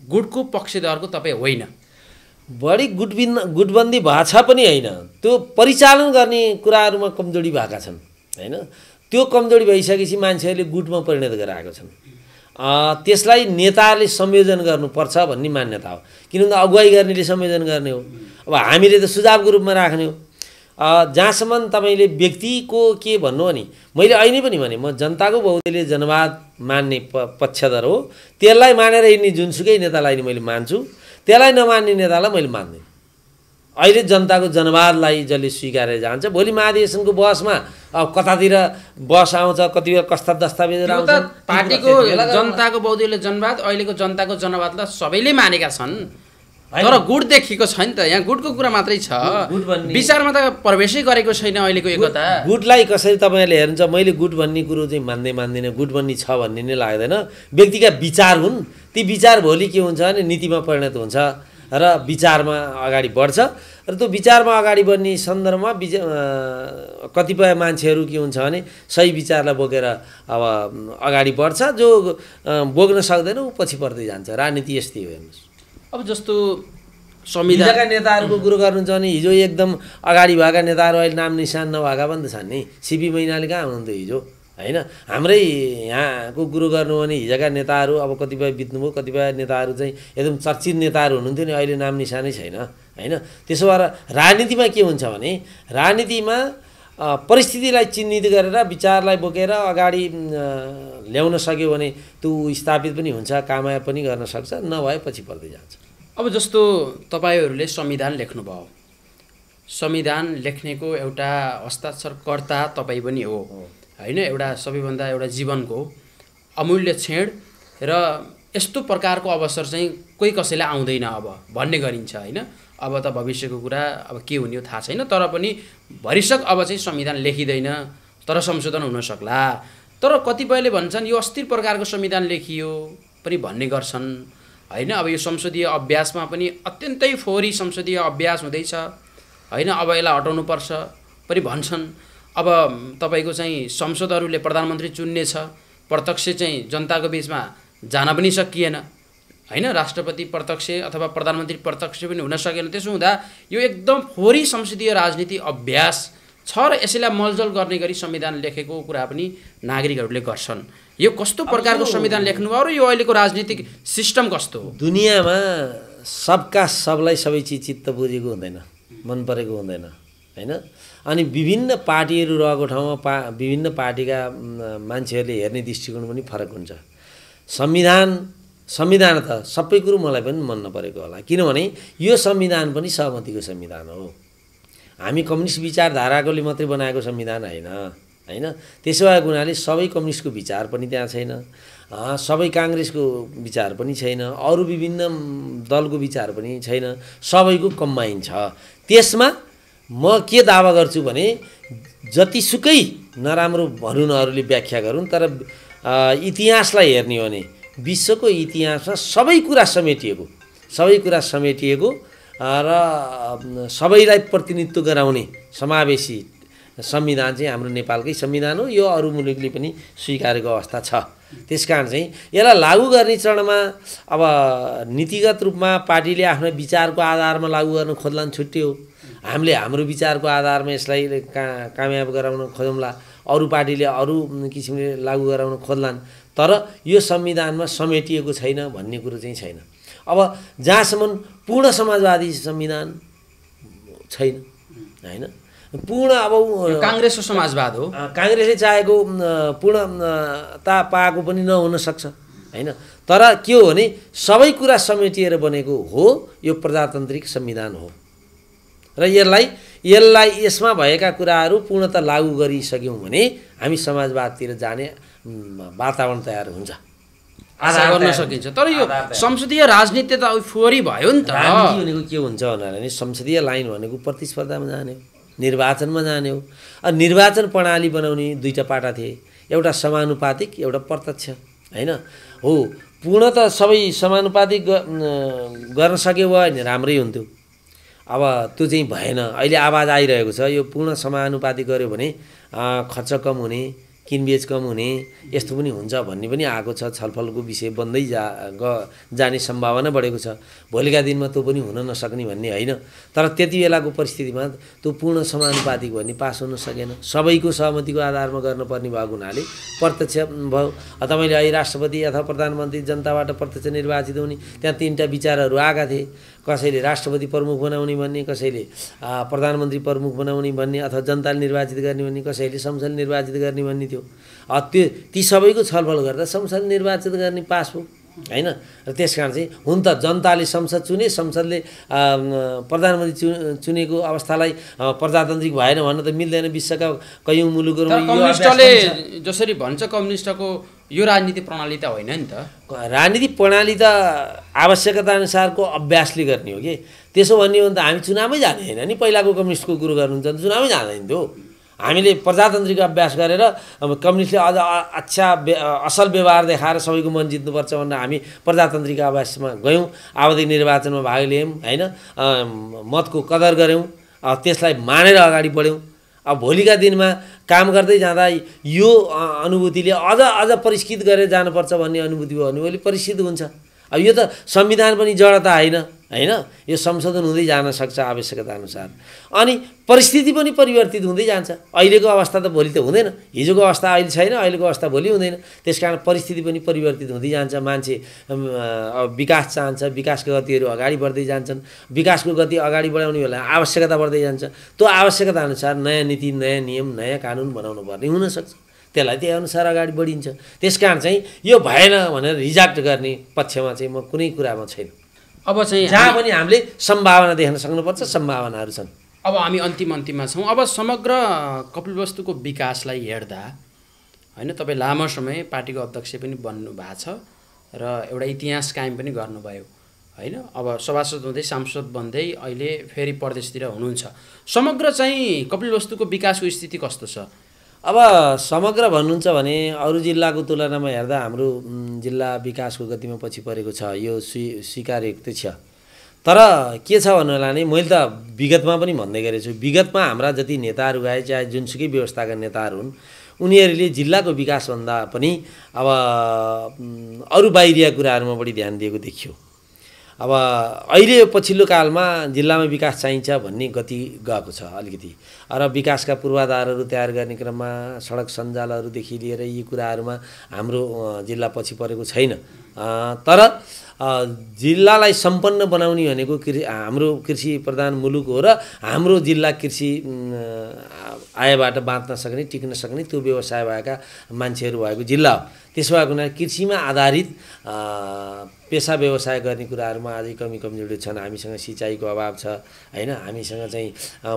गुटको पक्षधरको तपाईँ होइन।
बढी गुटबन्दी भएको छ पनि होइन, त्यो परिचालन गर्ने कुराहरूमा कमजोरी भएका छन्। हैन। त्यो कमजोरी भइसकेपछि मान्छेहरूले गुटमा परिणत गराएको छन्। त्यसलाई नेताहरूले संयोजन गर्नुपर्छ भन्ने मान्यता हो, किनभने अगुवाई गर्नेले संयोजन गर्ने हो। अब हामीले त सुझावको रूपमा राख्ने हो। जहाँसम्म तपाईँले व्यक्तिको के भन्नु भने, मैले अहिले पनि भने म जनताको बहुदलीय जनवाद मान्ने पक्षधर हो। त्यसलाई मानेर हिँड्ने जुनसुकै नेतालाई मैले मान्छु, त्यसलाई नमान्ने नेतालाई मैले मान्दिनँ। अहिले जनताको जनवादलाई जसले स्वीकारेर जान्छ, भोलि महाधिवेशनको बहसमा अब कतातिर बस आउँछ, कतिबेला कस्ता दस्तावेजहरू आउँछ,
पार्टीको जनताको बहुदलीय जनवाद अहिलेको जनताको जनवादलाई सबैले मानेका छन्, तर गुट देखिएको छैन त। यहाँ गुटको कुरा मात्रै छ, विचारमा त प्रवेशै गरेको छैन अहिलेको एकता।
गुटलाई कसरी तपाईँहरूले हेर्नुहुन्छ, मैले गुट भन्ने कुरो चाहिँ मान्दिनँ। गुट भन्ने छ भन्ने नै लाग्दैन। व्यक्तिका विचार हुन्, ती विचार भोलि के हुन्छ भने नीतिमा परिणत हुन्छ र विचारमा अगाडि बढ्छ। र त्यो विचारमा अगाडि बढ्ने सन्दर्भमा कतिपय मान्छेहरू के हुन्छ भने सही विचारलाई बोकेर अब अगाडि बढ्छ, जो बोक्न सक्दैन ऊ पछि पर्दै जान्छ। राजनीति यस्तै हो हेर्नुहोस्।
अब जस्तो संविधानका
नेताहरूको कुरो गर्नुहुन्छ भने हिजो एकदम अगाडि भएका नेताहरू अहिले नाम निशान नभएका पनि त छन् नि। सिपी मैनाली कहाँ हुनुहुन्थ्यो हिजो, हैन? हाम्रै यहाँको कुरो गर्नु भने हिजोका नेताहरू अब कतिपय बित्नुभयो, कतिपय नेताहरू चाहिँ एकदम चर्चित नेताहरू हुनुहुन्थ्यो नि, अहिले नाम निशानै छैन, हैन? त्यसो भएर राजनीतिमा के हुन्छ भने, राजनीतिमा परिस्थितिलाई चिन्हित गरेर विचारलाई बोकेर अगाडि ल्याउन सक्यो भने त्यो स्थापित पनि हुन्छ, कामयाब पनि गर्न सक्छ, नभए पछि पर्दै जान्छ।
अब जस्तो तपाईँहरूले संविधान लेख्नुभयो, संविधान लेख्नेको एउटा हस्ताक्षरकर्ता तपाईँ पनि हो, हैन? एउटा सबैभन्दा एउटा जीवनको अमूल्य क्षण र यस्तो प्रकारको अवसर चाहिँ कोही कसैलाई आउँदैन अब भन्ने गरिन्छ, हैन? अब त भविष्यको कुरा अब के हुने हो थाहा छैन, तर पनि भरिसक अब चाहिँ संविधान लेखिँदैन, तर संशोधन हुन सक्ला। तर कतिपयले भन्छन् यो अस्थिर प्रकारको संविधान लेखियो पनि भन्ने गर्छन्, हैन? अब यो संसदीय अभ्यासमा पनि अत्यन्तै फोहोरी संसदीय अभ्यास हुँदैछ, हैन? अब यसलाई हटाउनुपर्छ पनि भन्छन्। अब तपाईँको चाहिँ संसदहरूले प्रधानमन्त्री चुन्ने छ, प्रत्यक्ष चाहिँ जनताको बिचमा जान पनि सकिएन, हैन? राष्ट्रपति प्रत्यक्ष अथवा प्रधानमन्त्री प्रत्यक्ष पनि हुन सकेन। त्यसो हुँदा यो एकदम फोहोरी संसदीय राजनीति अभ्यास छ र यसैलाई मलजल गर्ने गरी संविधान लेखेको कुरा पनि नागरिकहरूले गर्छन्। यो कस्तो प्रकारको संविधान लेख्नुभयो र यो अहिलेको राजनीतिक सिस्टम कस्तो हो?
दुनियाँमा सबका सबलाई सबै चिज चित्त बुझेको हुँदैन, मन परेको हुँदैन, हैन? अनि विभिन्न पार्टीहरू रहेको ठाउँमा विभिन्न पार्टीका मान्छेहरूले हेर्ने दृष्टिकोण पनि फरक हुन्छ। संविधान त सबै कुरो मलाई पनि मन नपरेको होला, किनभने यो संविधान पनि सहमतिको संविधान हो। हामी कम्युनिस्ट विचारधाराकोले मात्रै बनाएको संविधान होइन, हैन? त्यसो भएको हुनाले सबै कम्युनिस्टको विचार पनि त्यहाँ छैन, सबै काङ्ग्रेसको विचार पनि छैन, अरू विभिन्न दलको विचार पनि छैन, सबैको कम्बाइन छ। त्यसमा म के दावा गर्छु भने जतिसुकै नराम्रो भनौँ अरूले व्याख्या गरून्, तर इतिहासलाई हेर्ने हो भने विश्वको इतिहासमा सबै कुरा समेटिएको र सबैलाई प्रतिनिधित्व गराउने समावेशी संविधान चाहिँ हाम्रो नेपालकै संविधान हो। यो अरू मुलुकले पनि स्वीकारेको अवस्था छ। त्यसकारण चाहिँ यसलाई लागू गर्ने चरणमा अब नीतिगत रूपमा पार्टीले आफ्नो विचारको आधारमा लागू गर्न खोज्लान् छुट्टै हो। हामीले हाम्रो विचारको आधारमा यसलाई कामयाब गराउन खोजौँला, अरू पार्टीले अरू किसिमले लागू गराउन खोज्लान्, तर यो संविधानमा समेटिएको छैन भन्ने कुरो चाहिँ छैन। अब जहाँसम्म पूर्ण समाजवादी संविधान छैन, हैन? पूर्ण अब
काङ्ग्रेसको समाजवाद हो,
काङ्ग्रेसले चाहेको पूर्णता पाएको पनि नहुन सक्छ, हैन? तर के हो भने सबै कुरा समेटिएर बनेको हो यो प्रजातान्त्रिक संविधान हो र यसलाई यसमा भएका कुराहरू पूर्णतः लागू गरिसक्यौँ भने हामी समाजवादतिर जाने वातावरण तयार हुन्छ,
आशा गर्न सकिन्छ। तर यो संसदीय राजनीति त फोहोरी भयो नि त।
राजनीति भनेको के हुन्छ भन्नाले संसदीय लाइन भनेको प्रतिस्पर्धामा जाने हो, निर्वाचनमा जाने हो। निर्वाचन प्रणाली बनाउने दुईटा पाटा थिए, एउटा समानुपातिक, एउटा प्रत्यक्ष, हैन? हो, पूर्ण त सबै समानुपातिक गर्न सक्यो भने राम्रै हुन्थ्यो। अब त्यो चाहिँ भएन। अहिले आवाज आइरहेको छ यो पूर्ण समानुपातिक गर्यो भने खर्च कम हुने, किनबेच कम हुने यस्तो पनि हुन्छ भन्ने पनि आएको छ। छलफलको विषय बन्दै जाने सम्भावना बढेको छ। भोलिका दिनमा त्यो पनि हुन नसक्ने भन्ने होइन, तर त्यति बेलाको परिस्थितिमा त्यो पूर्ण समानुपातिक भन्ने पास हुन सकेन। सबैको सहमतिको आधारमा गर्नुपर्ने भएको हुनाले प्रत्यक्ष भयो। तपाईँले अहिले राष्ट्रपति अथवा प्रधानमन्त्री जनताबाट प्रत्यक्ष निर्वाचित हुने, त्यहाँ 3टा विचारहरू आएका थिए। कसैले राष्ट्रपति प्रमुख बनाउने भन्ने, कसैले प्रधानमन्त्री प्रमुख बनाउने भन्ने, अथवा जनताले निर्वाचित गर्ने भन्ने, कसैले संसदले निर्वाचित गर्ने भन्ने थियो। ती सबैको छलफल गर्दा संसदले निर्वाचित गर्ने पास हो होइन। र त्यस कारण चाहिँ हुन त जनताले संसद चुने, संसदले प्रधानमन्त्री चुनेको अवस्थालाई प्रजातान्त्रिक भएन भन्न त मिल्दैन। विश्वका कैयौँ मुलुकहरूमा
कम्युनिस्टले जसरी भन्छ कम्युनिस्टको यो राजनीति प्रणाली त होइन नि त।
राजनीतिक प्रणाली त आवश्यकता अनुसारको अभ्यासले गर्ने हो कि। त्यसो भन्ने हो भने त हामी चुनावमै जाने होइन नि। पहिलाको कम्युनिस्टको कुरो गर्नुहुन्छ भने चुनावमै जाँदैन थियो। हामीले प्रजातान्त्रिक अभ्यास गरेर अब कम्युनिस्टले अझ असल व्यवहार देखाएर सबैको मन जित्नुपर्छ भनेर हामी प्रजातान्त्रिक अभ्यासमा गयौँ। आवधिक निर्वाचनमा भाग लियौँ होइन, मतको कदर गऱ्यौँ, त्यसलाई मानेर अगाडि बढ्यौँ। अब भोलिका दिनमा काम गर्दै जाँदा यो अनुभूतिले अझ परिष्कृत गरेर जानुपर्छ भन्ने अनुभूति भयो भने भोलि परिष्कृत हुन्छ। अब यो त संविधान पनि जडता होइन होइन, यो संशोधन हुँदै जान सक्छ आवश्यकता अनुसार। अनि परिस्थिति पनि परिवर्तित हुँदै जान्छ। अहिलेको अवस्था त भोलि त हुँदैन, हिजोको अवस्था अहिले छैन, अहिलेको अवस्था भोलि हुँदैन। त्यसकारण परिस्थिति पनि परिवर्तित हुँदै जान्छ। मान्छे विकास चाहन्छ, विकासको गतिहरू अगाडि बढ्दै जान्छन्। विकासको गति अगाडि बढाउने बेला आवश्यकता बढ्दै जान्छ। त्यो आवश्यकता अनुसार नयाँ नीति, नयाँ नियम, नयाँ कानुन बनाउनु पर्ने हुनसक्छ। त्यसलाई त्यही अनुसार अगाडि बढिन्छ। त्यसकारण चाहिँ यो भएन भनेर रिजेक्ट गर्ने पक्षमा चाहिँ म कुनै कुरामा छैन।
अब चाहिँ
जहाँ पनि हामीले सम्भावना देख्न सक्नुपर्छ, सम्भावनाहरू छन्।
अब हामी अन्तिममा छौँ। अब समग्र कपिलवस्तुको विकासलाई हेर्दा होइन, तपाईँ लामो समय पार्टीको अध्यक्ष पनि बन्नु भएको छ र एउटा इतिहास कायम पनि गर्नुभयो होइन। अब सभासद हुँदै सांसद बन्दै अहिले फेरि प्रदेशतिर हुनुहुन्छ। समग्र चाहिँ कपिलवस्तुको विकासको स्थिति कस्तो छ?
अब समग्र भन्नुहुन्छ भने अरू जिल्लाको तुलनामा हेर्दा हाम्रो जिल्ला विकासको गतिमा पछि परेको छ, यो स्वीकार्ययुक्त छ। तर के छ भन्नु होला नि, मैले त विगतमा पनि भन्दै गरेको छु। विगतमा हाम्रा जति नेताहरू गए, चाहे जुनसुकै व्यवस्थाका नेताहरू हुन्, उनीहरूले जिल्लाको विकासभन्दा पनि अब अरू बाहिरिया कुराहरूमा बढी ध्यान दिएको देखियो। अब अहिले पछिल्लो कालमा जिल्लामा विकास चाहिन्छ भन्ने गति गएको छ अलिकति। र विकासका पूर्वाधारहरू तयार गर्ने क्रममा सडक सञ्जालहरूदेखि लिएर यी कुराहरूमा हाम्रो जिल्ला पछि परेको छैन। तर जिल्लालाई सम्पन्न बनाउने भनेको हाम्रो कृषि प्रधान मुलुक हो र हाम्रो जिल्ला कृषि आयबाट बाँच्न सक्ने, टिक्न सक्ने त्यो व्यवसाय भएका मान्छेहरू भएको जिल्ला हो। त्यसो भएको हुनाले कृषिमा आधारित पेसा व्यवसाय गर्ने कुराहरूमा अझै कमी कमजोरी छन्। हामीसँग सिँचाइको अभाव छ होइन, हामीसँग चाहिँ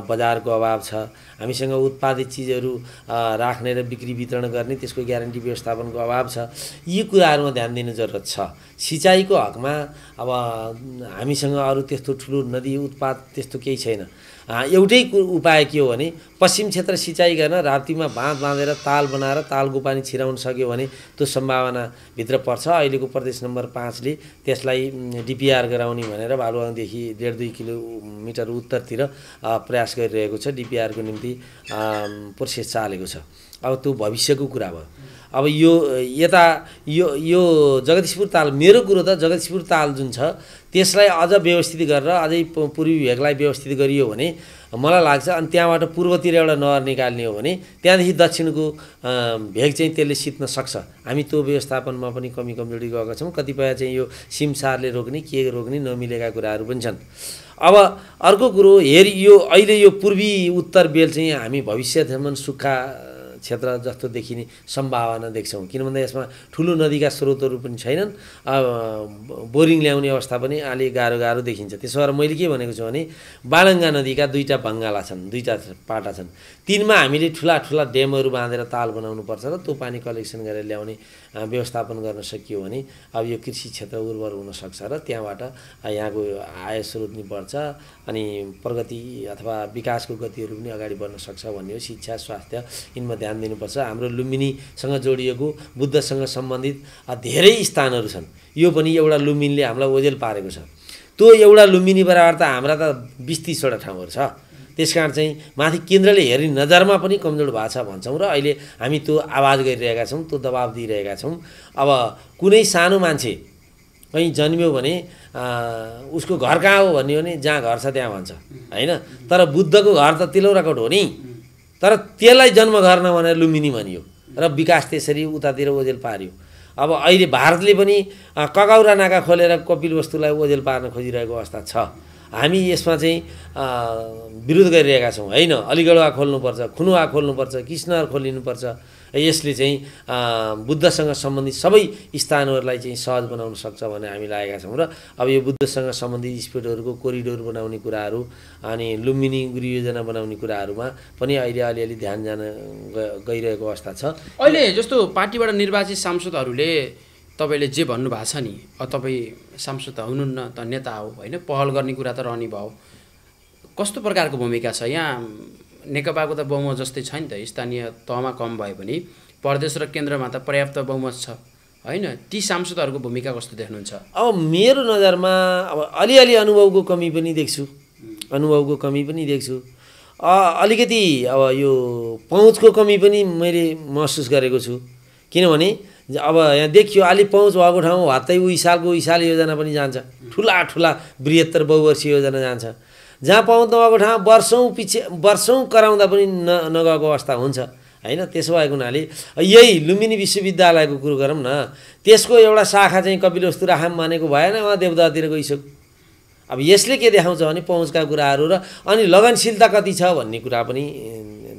बजारको अभाव छ, हामीसँग उत्पादित चिजहरू राख्ने र बिक्री वितरण गर्ने त्यसको ग्यारेन्टी व्यवस्थापनको अभाव छ। यी कुराहरूमा ध्यान दिनु जरुरत छ। सिँचाइको हकमा अब हामीसँग अरू त्यस्तो ठुलो नदी उत्पाद त्यस्तो केही छैन। एउटै उपाय के हो भने पश्चिम क्षेत्र सिँचाइ गर्न राप्तीमा बाँध बाँधेर ताल बनाएर तालको पानी छिराउन सक्यो भने त्यो सम्भावनाभित्र पर्छ। अहिलेको प्रदेश नम्बर 5ले त्यसलाई डिपिआर गराउने भनेर बालुवाङदेखि 1.5-2 किलोमिटर उत्तरतिर प्रयास गरिरहेको छ। डिपिआरको निम्ति प्रोसेस चालेको छ। अब त्यो भविष्यको कुरा भयो। अब यो यता यो जगदीशपुर ताल, मेरो कुरो त जगदीशपुर ताल जुन छ त्यसलाई अझ व्यवस्थित गरेर अझै पूर्वी भेगलाई व्यवस्थित गरियो भने मलाई लाग्छ। अनि त्यहाँबाट पूर्वतिर एउटा नहर निकाल्ने हो भने त्यहाँदेखि दक्षिणको भेग चाहिँ त्यसले सित्न सक्छ। हामी त्यो व्यवस्थापनमा पनि कमी कमजोरी गएका छौँ। कतिपय चाहिँ यो सिमसारले रोक्ने के रोक्ने नमिलेका कुराहरू पनि छन्। अब अर्को कुरो यो अहिले यो पूर्वी उत्तर बेल चाहिँ हामी भविष्यसम्म सुक्खा क्षेत्र जस्तो देखिने सम्भावना देख्छौँ। किन भन्दा यसमा ठुलो नदीका स्रोतहरू पनि छैनन्, बोरिङ ल्याउने अवस्था पनि अलि गाह्रो देखिन्छ। त्यसो भएर मैले के भनेको छु भने बालङ्गा नदीका 2टा बङ्गाला छन्, 2टा पाटा छन्। तिनमा हामीले ठुला ड्यामहरू बाँधेर ताल बनाउनुपर्छ र त्यो पानी कलेक्सन गरेर ल्याउने व्यवस्थापन गर्न सकियो भने अब यो कृषि क्षेत्र उर्वर हुनसक्छ र त्यहाँबाट यहाँको आय स्रोत पनि बढ्छ अनि प्रगति अथवा विकासको गतिहरू पनि अगाडि बढ्न सक्छ भन्ने हो। शिक्षा, स्वास्थ्य यिनमा ध्यान दिनुपर्छ। हाम्रो लुम्बिनीसँग जोडिएको बुद्धसँग सम्बन्धित धेरै स्थानहरू छन्। यो पनि एउटा लुम्बिनीले हामीलाई ओझेल पारेको छ। त्यो एउटा लुम्बिनी बराबर त हाम्रा त 20-30 वटा ठाउँहरू छ। त्यसकारण चाहिँ माथि केन्द्रले हेर्ने नजरमा पनि कमजोर भएको छ भन्छौँ र अहिले हामी त्यो आवाज गरिरहेका छौँ, त्यो दबाब दिइरहेका छौँ। अब कुनै सानो मान्छे कहीँ जन्मियो भने उसको घर कहाँ हो भन्यो भने जहाँ घर छ त्यहाँ भन्छ होइन। तर बुद्धको घर त तिलौराकोट हो नि, तर त्यसलाई जन्म घर नभनेर लुम्बिनी भनियो र विकास त्यसरी उतातिर ओझेल पार्यो। अब अहिले भारतले पनि ककाउरा नाका खोलेर कपिलवस्तुलाई ओझेल पार्न खोजिरहेको अवस्था छ। हामी यसमा चाहिँ विरोध गरिरहेका छौँ होइन। अलिगढवा खोल्नुपर्छ, खुनुवा खोल्नुपर्छ, कृष्णहर खोलिनुपर्छ। यसले चाहिँ बुद्धसँग सम्बन्धित सबै स्थानहरूलाई चाहिँ सहज बनाउन सक्छ भन्ने हामी लागेका छौँ र अब यो बुद्धसँग सम्बन्धित स्पिडहरूको कोरिडोर बनाउने कुराहरू अनि लुम्बिनी गृहयोजना बनाउने कुराहरूमा पनि अहिले अलिअलि ध्यान जान गइरहेको अवस्था छ।
अहिले जस्तो पार्टीबाट निर्वाचित सांसदहरूले तपाईँले जे भन्नुभएको छ नि, तपाईँ सांसद हुनुहुन्न त नेता हो होइन, पहल गर्ने कुरा त रहने भयो। कस्तो प्रकारको भूमिका छ यहाँ? नेकपाको त बहुमत जस्तै छ नि त, स्थानीय तहमा कम भए पनि प्रदेश र केन्द्रमा त पर्याप्त बहुमत छ होइन। ती सांसदहरूको भूमिका कस्तो देख्नुहुन्छ?
अब मेरो नजरमा अब अलिअलि अनुभवको कमी पनि देख्छु, अलिकति अब यो पहुँचको कमी पनि मैले महसुस गरेको छु। किनभने अब यहाँ देखियो अलि पहुँच भएको ठाउँ हात्तै उइसाल योजना पनि जान्छ, ठुला बृहत्तर बहुवर्षीय योजना जान्छ। जहाँ पहुँच नभएको ठाउँ वर्षौँ कराउँदा पनि नगएको अवस्था हुन्छ होइन। त्यसो भएको हुनाले यही लुम्बिनी विश्वविद्यालयको कुरो गरौँ न, त्यसको एउटा शाखा चाहिँ कपिलवस्तु राखौँ भनेको भएन, उहाँ देवदातिर गइसक्यो। अब यसले के देखाउँछ भने पहुँचका कुराहरू र अनि लगनशीलता कति छ भन्ने कुरा पनि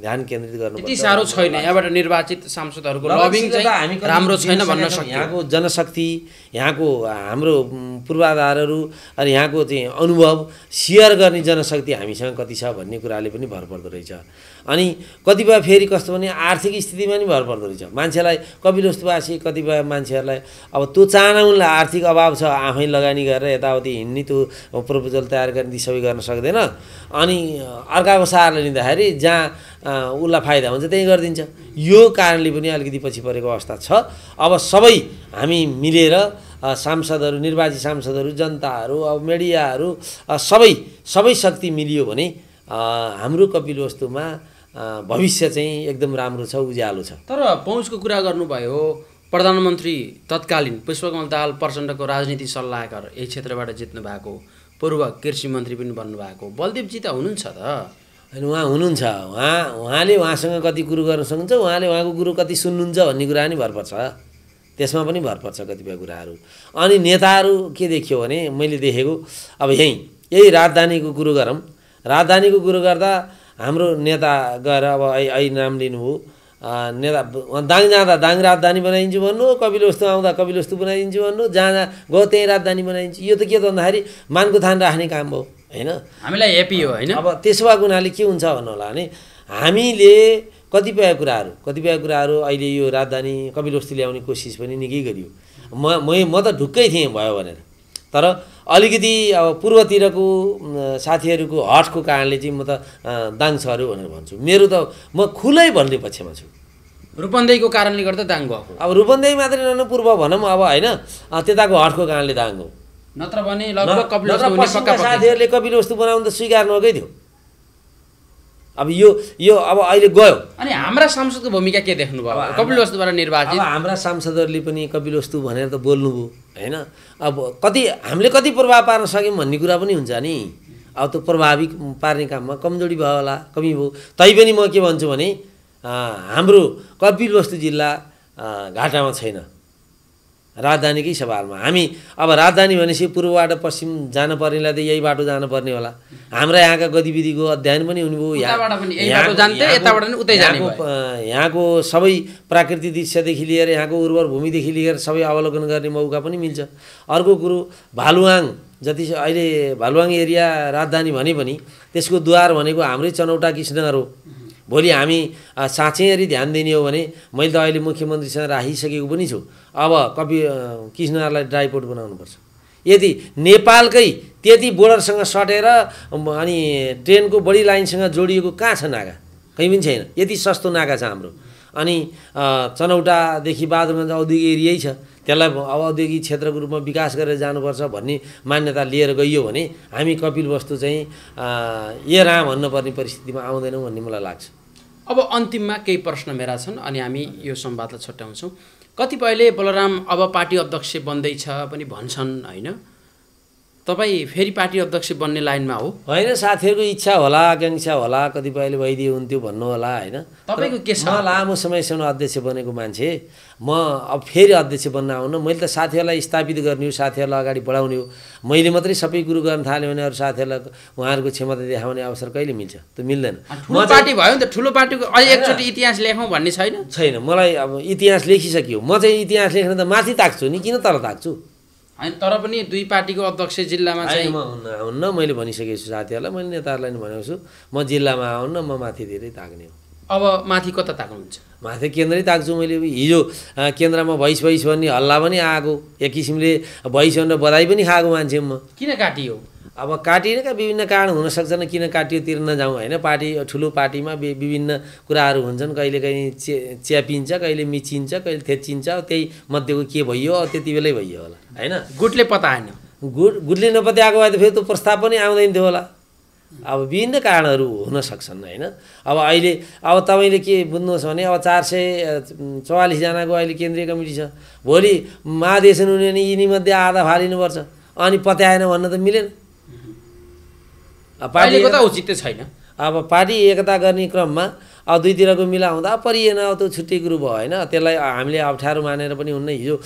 ध्यान केन्द्रित गर्नुपर्छ।
त्यति साह्रो छैन यहाँबाट निर्वाचित सांसदहरूको लबिङ चाहिँ राम्रो छैन भन्न सकिन्छ।
यहाँको जनशक्ति, यहाँको हाम्रो पूर्वाधारहरू अनि यहाँको चाहिँ अनुभव सेयर गर्ने जनशक्ति हामीसँग कति छ भन्ने कुराले पनि भर पर्दो रहेछ। अनि कतिपय फेरि कस्तो भने आर्थिक स्थितिमा पनि भर पर्दो रहेछ। मान्छेलाई कपिलवस्तुवासी कतिपय मान्छेहरूलाई अब त्यो चाहना उनलाई आर्थिक अभाव छ, आफै लगानी गरेर यताउति हिँड्ने त्यो प्रपोजल तयार गर्ने सबै गर्न सक्दैन। अनि अर्काको सहारा लिँदाखेरि जहाँ उसलाई फाइदा हुन्छ त्यही गरिदिन्छ। यो कारणले पनि अलिकति पछि परेको अवस्था छ। अब सबै हामी मिलेर सांसदहरू, निर्वाचित सांसदहरू, जनताहरू, अब मिडियाहरू सबै शक्ति मिलियो भने हाम्रो कपिलवस्तुमा भविष्य चाहिँ एकदम राम्रो छ, उज्यालो छ।
तर पहुँचको कुरा गर्नुभयो, प्रधानमन्त्री तत्कालीन पुष्पकमल दाहाल प्रचण्डको राजनीति सल्लाहकार यही क्षेत्रबाट जित्नु भएको, पूर्व कृषि मन्त्री पनि बन्नुभएको बलदेवजी त हुनुहुन्छ त
होइन? उहाँ हुनुहुन्छ, उहाँले उहाँसँग कति कुरो गर्न सक्नुहुन्छ, उहाँले उहाँको कुरो कति सुन्नुहुन्छ भन्ने कुरा पनि भर पर्छ, त्यसमा पनि भर पर्छ कतिपय कुराहरू। अनि नेताहरू के देखियो भने मैले देखेको अब यही राजधानीको कुरो गरौँ। राजधानीको कुरो गर्दा हाम्रो नेता गएर अब अहिले नाम लिनुभयो, नेता दाङ जाँदा दाङ राजधानी बनाइदिन्छु भन्नु, कपिलवस्तु आउँदा कपिलवस्तु बनाइदिन्छु भन्नु, जहाँ गयो त्यहीँ राजधानी बनाइदिन्छु। यो त के त भन्दाखेरि मानको थान राख्ने काम भयो होइन,
हामीलाई हेपी हो होइन।
अब त्यसो भएको हुनाले के हुन्छ भन्नु होला भने हामीले कतिपय कुराहरू अहिले यो राजधानी कपिलवस्तु ल्याउने कोसिस पनि निकै गरियो। म त ढुक्कै थिएँ भयो भनेर, तर अलिकति अब पूर्वतिरको साथीहरूको हटको कारणले चाहिँ म त दाङ छर्यो भनेर भन्छु। मेरो त म खुलै भन्ने पक्षमा छु।
रूपन्देहीको कारणले गर्दा दाङ भएको,
अब रूपन्देही मात्रै नन पूर्व भनौँ अब होइन, त्यताको हटको कारणले दाङ हो।
नत्र भने लगभग कपिलवस्तु हुने पक्का
साथीहरूले कपिलवस्तु बनाउनु त स्वीकार्नुकै थियो। अब यो अब अहिले गयो।
अनि हाम्रा सांसदको भूमिका के देख्नुभयो कपिलवस्तुबाट निर्वाचित?
अब हाम्रा सांसदहरूले पनि कपिलवस्तु भनेर त बोल्नुभयो होइन। अब हामीले कति प्रभाव पार्न सक्यौँ भन्ने कुरा पनि हुन्छ नि। अब त्यो प्रभावित पार्ने काममा कमजोरी भयो होला, कमी भयो। तैपनि म के भन्छु भने हाम्रो कपिलवस्तु जिल्ला घाटामा छैन, राजधानीकै सवालमा। हामी अब राजधानी भनेपछि पूर्वबाट पश्चिम जान पर्नेलाई त यही बाटो जानुपर्ने होला। हाम्रा यहाँका गतिविधिको अध्ययन पनि हुने भयो, यहाँको सबै प्राकृतिक दृश्यदेखि लिएर यहाँको उर्वर भूमिदेखि लिएर सबै अवलोकन गर्ने मौका पनि मिल्छ। अर्को कुरो भालुवाङ, जति अहिले भालुवाङ एरिया राजधानी भने पनि त्यसको द्वार भनेको हाम्रै चनौटा कृष्णनगर हो। भोलि हामी साँच्चै यदि ध्यान दिने हो भने मैले त अहिले मुख्यमन्त्रीसँग राखिसकेको पनि छु, अब कृष्णनगरलाई ड्राइपोर्ट बनाउनुपर्छ। यदि नेपालकै त्यति बोर्डरसँग सटेर अनि ट्रेनको बढी लाइनसँग जोडिएको कहाँ छ नाका? कहीँ पनि छैन। यति सस्तो नाका छ हाम्रो। अनि चनौटादेखि बहादुरगञ्ज औद्योगिक एरियै छ, त्यसलाई अब औद्योगिक क्षेत्रको रूपमा विकास गरेर जानुपर्छ भन्ने मान्यता लिएर गइयो भने हामी कपिलवस्तु चाहिँ ए राम भन्नुपर्ने परिस्थितिमा आउँदैनौँ भन्ने मलाई लाग्छ।
अब अन्तिममा केही प्रश्न मेरा छन् अनि हामी यो संवादलाई छुट्याउँछौँ। कतिपयले बलराम अब पार्टी अध्यक्ष बन्दैछ पनि भन्छन् होइन, तपाईँ फेरि पार्टी अध्यक्ष बन्ने लाइनमा हो?
होइन, साथीहरूको इच्छा होला, आकाङ्क्षा होला, कतिपयले भइदियो हुन्थ्यो भन्नु होला होइन।
तपाईँको के छ?
म लामो समयसम्म अध्यक्ष बनेको मान्छे, म अब फेरि अध्यक्ष बन्न आउन, मैले त साथीहरूलाई स्थापित गर्ने हो, साथीहरूलाई अगाडि बढाउने हो। मैले मात्रै सबै कुरो गर्न थाल्यो भने अरू साथीहरूलाई उहाँहरूको क्षमता देखाउने अवसर कहिले मिल्छ? त्यो मिल्दैन।
ठुलो पार्टी भयो नि त, ठुलो पार्टीको एकचोटि इतिहास लेखौँ भन्ने छैन?
मलाई अब इतिहास लेखिसक्यो। म चाहिँ इतिहास लेख्न त माथि ताक्छु नि, किन तल ताक्छु?
होइन, तर पनि दुई पार्टीको अध्यक्ष जिल्लामा चाहिँ
म हुन्न। मैले भनिसकेको छु साथीहरूलाई, मैले नेताहरूलाई नि भनेको छु, म जिल्लामा आउन्न, म माथि धेरै ताक्ने हो।
अब माथि कता ताक्नुहुन्छ?
माथि केन्द्रै ताक्छु। मैले हिजो केन्द्रमा भैँस भन्ने हल्ला पनि आएको, एक किसिमले भैँस भनेर बधाई पनि खाएको मान्छे म।
किन काटियो?
अब काटिएका विभिन्न कारण हुन सक्छन्, किन काटियोतिर नजाउँ होइन। पार्टी ठुलो पार्टीमा विभिन्न कुराहरू हुन्छन्, कहिलेकाहीँ च्यापिन्छ, कहिले मिचिन्छ, कहिले थेच्चिन्छ, त्यही मध्येको के भइयो त्यति बेलै भइयो होला होइन।
गुटले पताएन?
गुटले नपत्याएको भए त फेरि त्यो प्रस्ताव पनि आउँदैन थियो होला। अब विभिन्न कारणहरू हुन सक्छन् होइन। अब अहिले अब तपाईँले के बुझ्नुहोस् भने अब 444 जनाको अहिले केन्द्रीय कमिटी छ। भोलि महाधिवेशन हुने भने यिनीमध्ये आधा फालिनुपर्छ, अनि पत्याएन भन्न त मिलेन।
पार्टीको त औचित्य छैन।
अब पार्टी एकता गर्ने क्रममा अब दुईतिरको मिलाउँदा परिएन, अब त्यो छुट्टै कुरो भयो होइन। त्यसलाई हामीले अप्ठ्यारो मानेर पनि हुन्न। हिजो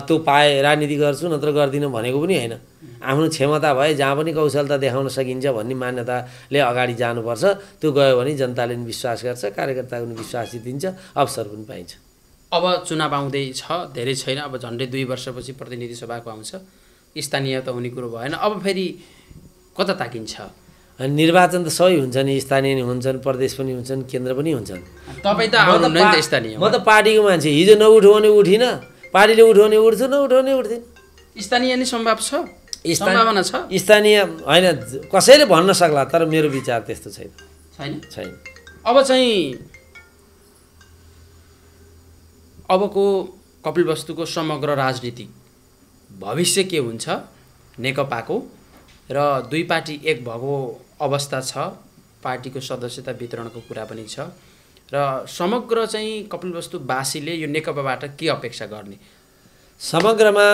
त्यो पाए राजनीति गर्छु नत्र गर्दिनँ भनेको पनि होइन। आफ्नो क्षमता भए जहाँ पनि कौशलता देखाउन सकिन्छ भन्ने मान्यताले अगाडि जानुपर्छ। त्यो गयो भने जनताले पनि विश्वास गर्छ, कार्यकर्ताको पनि विश्वास जितिन्छ, अवसर पनि पाइन्छ।
अब चुनाव आउँदैछ, धेरै छैन, अब झन्डै 2 वर्षपछि प्रतिनिधि सभाको आउँछ, स्थानीय त हुने कुरो भएन। अब फेरि कता ताकिन्छ?
निर्वाचन त सबै हुन्छ नि, स्थानीय नि हुन्छन्, प्रदेश पनि हुन्छन्, केन्द्र पनि हुन्छन्।
तपाईँ त आउनुहुन्न नि त स्थानीय।
म त पार्टीको मान्छे, हिजो नउठाउने उठिनँ, पार्टीले उठाउने उठ्छु, नउठाउने उठ्दिनँ।
स्थानीय नै सम्भव छ, सम्भावना छ?
स्थानीय होइन, कसैले भन्न सक्ला, तर मेरो विचार त्यस्तो छैन।
अब चाहिँ अबको कपिलवस्तुको समग्र राजनीतिक भविष्य के हुन्छ नेकपाको, र दुई पार्टी एक भएको अवस्था छ, पार्टीको सदस्यता वितरणको कुरा पनि छ, र समग्र चाहिँ कपिलवस्तुवासीले यो नेकपाबाट के अपेक्षा गर्ने?
समग्रमा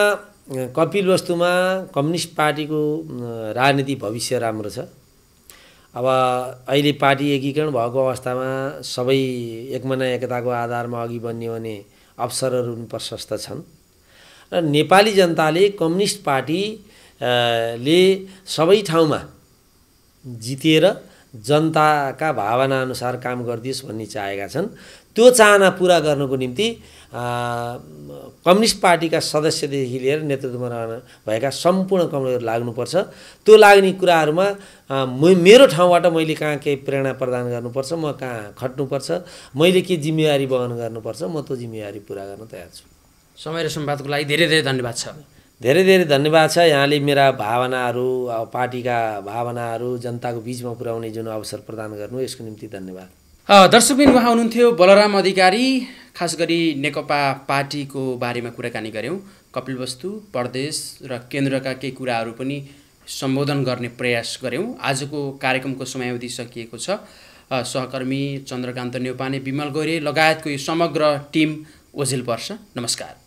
कपिलवस्तुमा कम्युनिस्ट पार्टीको राजनीति भविष्य राम्रो छ। अब अहिले पार्टी एकीकरण भएको अवस्थामा सबै एकमना एकताको आधारमा अघि बढ्ने भने अवसरहरू पनि प्रशस्त छन्, र नेपाली जनताले कम्युनिस्ट पार्टी ले सबै ठाउँमा जितेर जनताका भावना अनुसार काम गरिदियोस् भन्ने चाहेका छन्। त्यो चाहना पुरा गर्नको निम्ति कम्युनिस्ट पार्टीका सदस्यदेखि लिएर नेतृत्वमा रहन भएका सम्पूर्ण कमरेडहरू लाग्नुपर्छ। त्यो लाग्ने कुराहरूमा मेरो ठाउँबाट मैले कहाँ केही प्रेरणा प्रदान गर्नुपर्छ, म कहाँ खट्नुपर्छ, मैले के जिम्मेवारी वहन गर्नुपर्छ, म त्यो जिम्मेवारी पुरा गर्न तयार छु।
समय र संवादको लागि धेरै धेरै धन्यवाद छ।
धेरै धेरै धन्यवाद छ। यहाँले मेरा भावनाहरू, पार्टीका भावनाहरू जनताको बिचमा पुर्याउने जुन अवसर प्रदान गर्नु, यसको निम्ति धन्यवाद।
दर्शकबिन, उहाँ हुनुहुन्थ्यो बलराम अधिकारी। खास गरी नेकपा पार्टीको बारेमा कुराकानी गऱ्यौँ। कपिलवस्तु, प्रदेश र केन्द्रका केही कुराहरू पनि सम्बोधन गर्ने प्रयास गऱ्यौँ। आजको कार्यक्रमको समयावधि सकिएको छ। सहकर्मी चन्द्रकान्त न्यौपाने, विमल गौरे लगायतको यो समग्र टिम ओझेल पर्छ। नमस्कार।